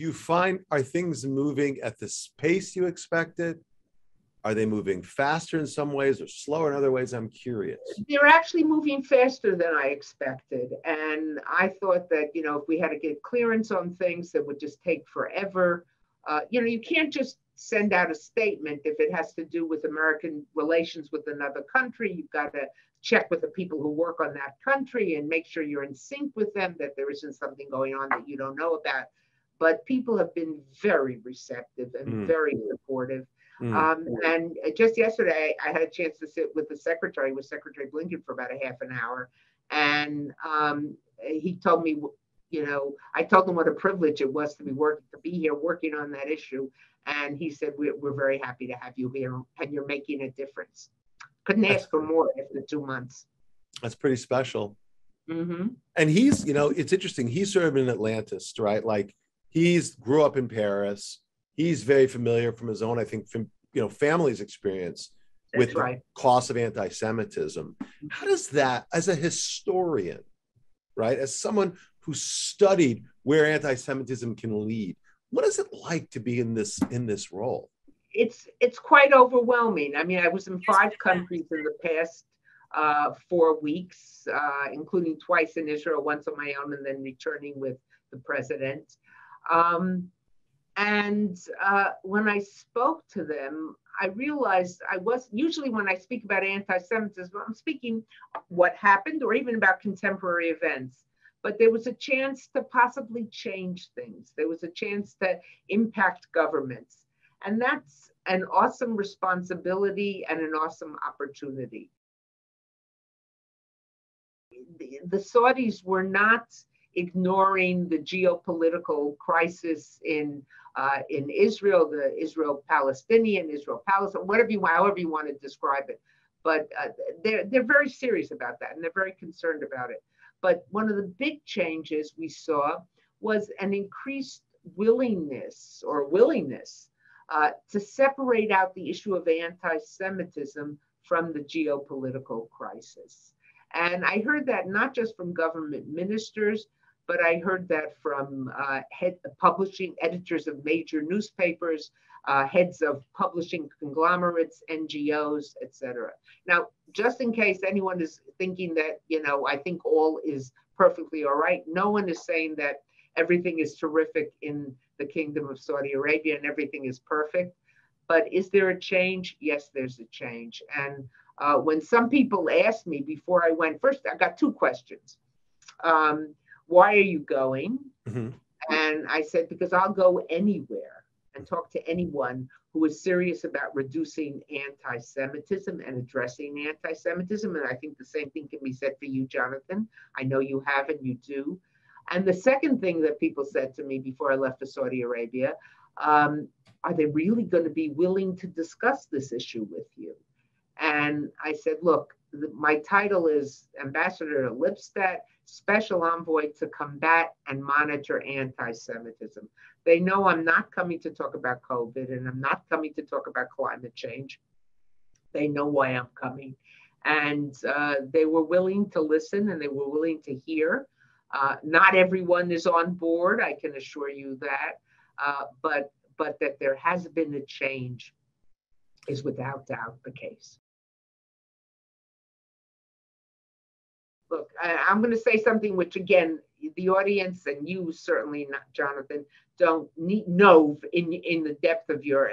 you find, are things moving at the pace you expected? Are they moving faster in some ways or slower in other ways? I'm curious. They're actually moving faster than I expected. And I thought that, you know, if we had to get clearance on things that would just take forever, you know, you can't just send out a statement if it has to do with American relations with another country. You've got to check with the people who work on that country and make sure you're in sync with them, that there isn't something going on that you don't know about. But people have been very receptive and very supportive. And just yesterday, I had a chance to sit with Secretary Blinken for about a half an hour. And he told me, you know, I told him what a privilege it was to be here working on that issue. And he said, we're very happy to have you here and you're making a difference. Couldn't ask for more after 2 months. That's pretty special. And he's, you know, it's interesting. He's sort of an Atlantist, right? Like he's grew up in Paris. He's very familiar from his own, I think, from, you know, family's experience with the cost of anti-Semitism. How does that, as a historian, right, as someone who studied where anti-Semitism can lead, what is it like to be in this role? It's quite overwhelming. I mean, I was in 5 countries in the past 4 weeks, including twice in Israel, once on my own, and then returning with the president. And when I spoke to them, I realized usually when I speak about anti-Semitism, I'm speaking what happened or even about contemporary events. But there was a chance to possibly change things. There was a chance to impact governments. And that's an awesome responsibility and an awesome opportunity. The Saudis were not ignoring the geopolitical crisis in Israel, the Israel-Palestinian, Israel-Palestine, however you want to describe it. But they're very serious about that, and they're very concerned about it. But one of the big changes we saw was an increased willingness to separate out the issue of anti-Semitism from the geopolitical crisis. And I heard that not just from government ministers, but I heard that from publishing editors of major newspapers, heads of publishing conglomerates, NGOs, etc. Now, just in case anyone is thinking that, you know, I think all is perfectly all right, no one is saying that everything is terrific in the Kingdom of Saudi Arabia and everything is perfect. But is there a change? Yes, there's a change. And when some people asked me before I went, first, I got 2 questions. Why are you going? And I said, because I'll go anywhere and talk to anyone who is serious about reducing anti-Semitism and addressing anti-Semitism. And I think the same thing can be said for you, Jonathan. I know you have and you do. And the second thing that people said to me before I left for Saudi Arabia, are they really going to be willing to discuss this issue with you? And I said, look, my title is Ambassador to Lipstadt, Special Envoy to Combat and Monitor Anti-Semitism. They know I'm not coming to talk about COVID and I'm not coming to talk about climate change. They know why I'm coming. And they were willing to listen and they were willing to hear. Not everyone is on board, I can assure you that, but that there has been a change is without doubt the case. Look, I'm going to say something which, again, the audience and you certainly not, Jonathan, don't know in the depth of your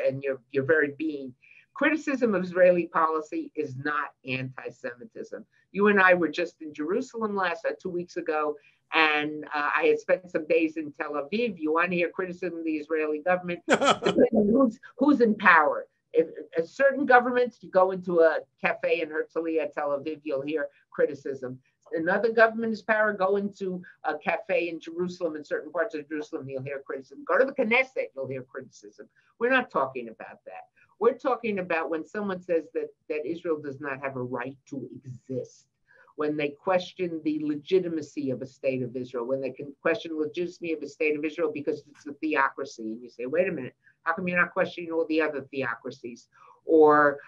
very being. Criticism of Israeli policy is not anti-Semitism. You and I were just in Jerusalem 2 weeks ago, and I had spent some days in Tel Aviv. You want to hear criticism of the Israeli government? Depending on who's in power. If a certain governments, you go into a cafe in Herzliya, Tel Aviv, you'll hear criticism. Another government is power, go into a cafe in Jerusalem, in certain parts of Jerusalem, you'll hear criticism. Go to the Knesset, you'll hear criticism. We're not talking about that. We're talking about when someone says that Israel does not have a right to exist, when they question the legitimacy of a state of Israel, when they can question the legitimacy of a state of Israel because it's a theocracy. And you say, wait a minute, how come you're not questioning all the other theocracies? Or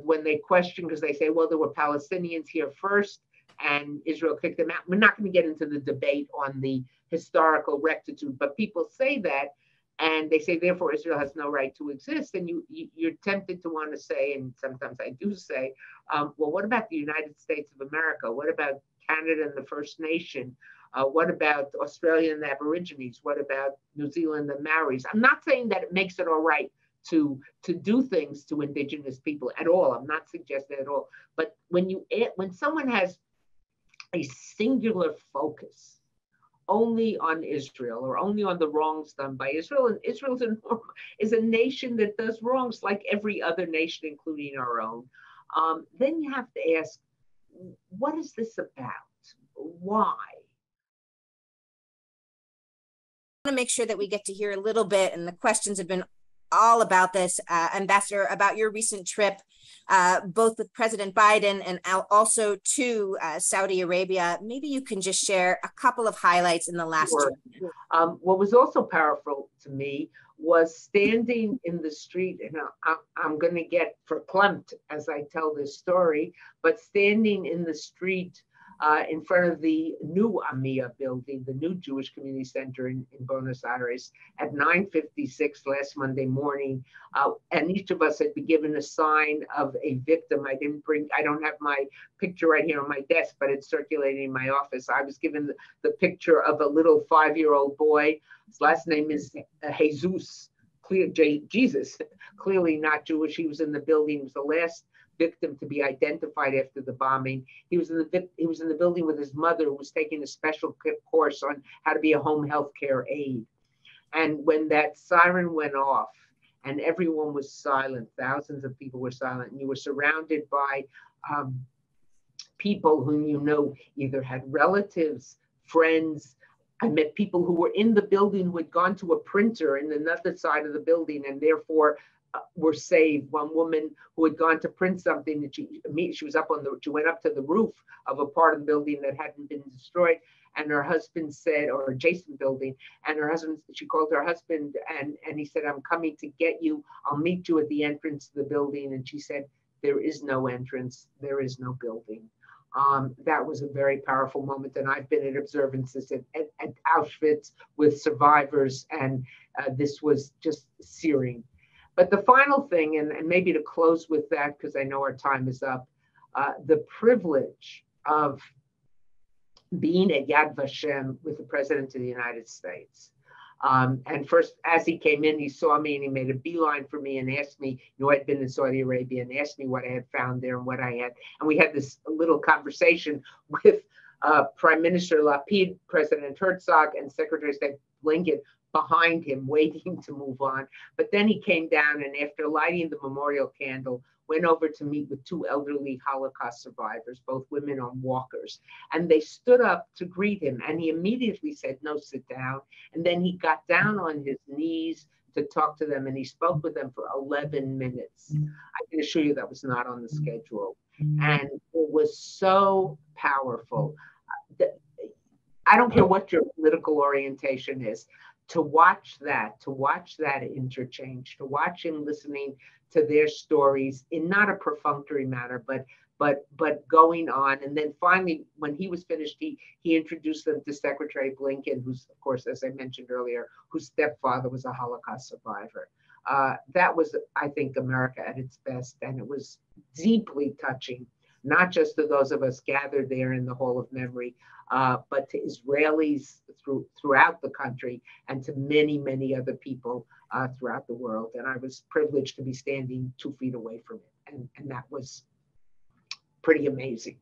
when they question, because they say, well, there were Palestinians here first, and Israel kicked them out. We're not going to get into the debate on the historical rectitude, but people say that. And they say, therefore, Israel has no right to exist. And you're tempted to want to say, and sometimes I do say, well, what about the United States of America? What about Canada and the First Nation? What about Australia and the Aborigines? What about New Zealand and the Maoris? I'm not saying that it makes it all right to do things to indigenous people at all. I'm not suggesting at all. But when someone has a singular focus only on Israel or only on the wrongs done by Israel, and Israel is a nation that does wrongs like every other nation, including our own, then you have to ask, what is this about? Why? I want to make sure that we get to hear a little bit, and the questions have been all about this, Ambassador, about your recent trip, both with President Biden and also to Saudi Arabia. Maybe you can just share a couple of highlights in the last Sure. What was also powerful to me was standing in the street, and I'm going to get verklempt as I tell this story, but standing in the street in front of the new AMIA building, the new Jewish Community Center in Buenos Aires at 9:56 last Monday morning. And each of us had been given a sign of a victim. I don't have my picture right here on my desk, but it's circulating in my office. I was given the picture of a little 5-year-old boy. His last name is Jesus, Jesus, clearly not Jewish. He was in the building. He was the last victim to be identified after the bombing. He was in the building with his mother, who was taking a special course on how to be a home health care aide. And when that siren went off and everyone was silent, thousands of people were silent, and you were surrounded by people whom you know either had relatives, friends. I met people who were in the building who had gone to a printer in another side of the building and therefore were saved. One woman who had gone to print something, that she went up to the roof of a part of the building that hadn't been destroyed, and her husband said, or adjacent building, and she called her husband and he said, I'm coming to get you. I'll meet you at the entrance to the building. And she said, there is no entrance, there is no building. That was a very powerful moment. And I've been at observances at Auschwitz with survivors, and this was just searing. But the final thing, and maybe to close with that, because I know our time is up, the privilege of being at Yad Vashem with the President of the United States. And first, as he came in, he saw me and he made a beeline for me and asked me, I'd been in Saudi Arabia, and asked me what I had found there and what I had. And we had this little conversation with Prime Minister Lapid, President Herzog, and Secretary of State Blinken behind him, waiting to move on. But then he came down, and after lighting the memorial candle, went over to meet with 2 elderly Holocaust survivors, both women on walkers. And they stood up to greet him, and he immediately said, no, sit down. And then he got down on his knees to talk to them, and he spoke with them for 11 minutes. I can assure you that was not on the schedule. And it was so powerful. I don't care what your political orientation is. To watch that interchange, to watch him listening to their stories in not a perfunctory manner, but going on. And then finally, when he was finished, he introduced them to Secretary Blinken, who's, of course, as I mentioned earlier, whose stepfather was a Holocaust survivor. That was, I think, America at its best. And it was deeply touching, not just to those of us gathered there in the Hall of Memory, but to Israelis throughout the country and to many, many other people throughout the world. And I was privileged to be standing 2 feet away from it. And that was pretty amazing.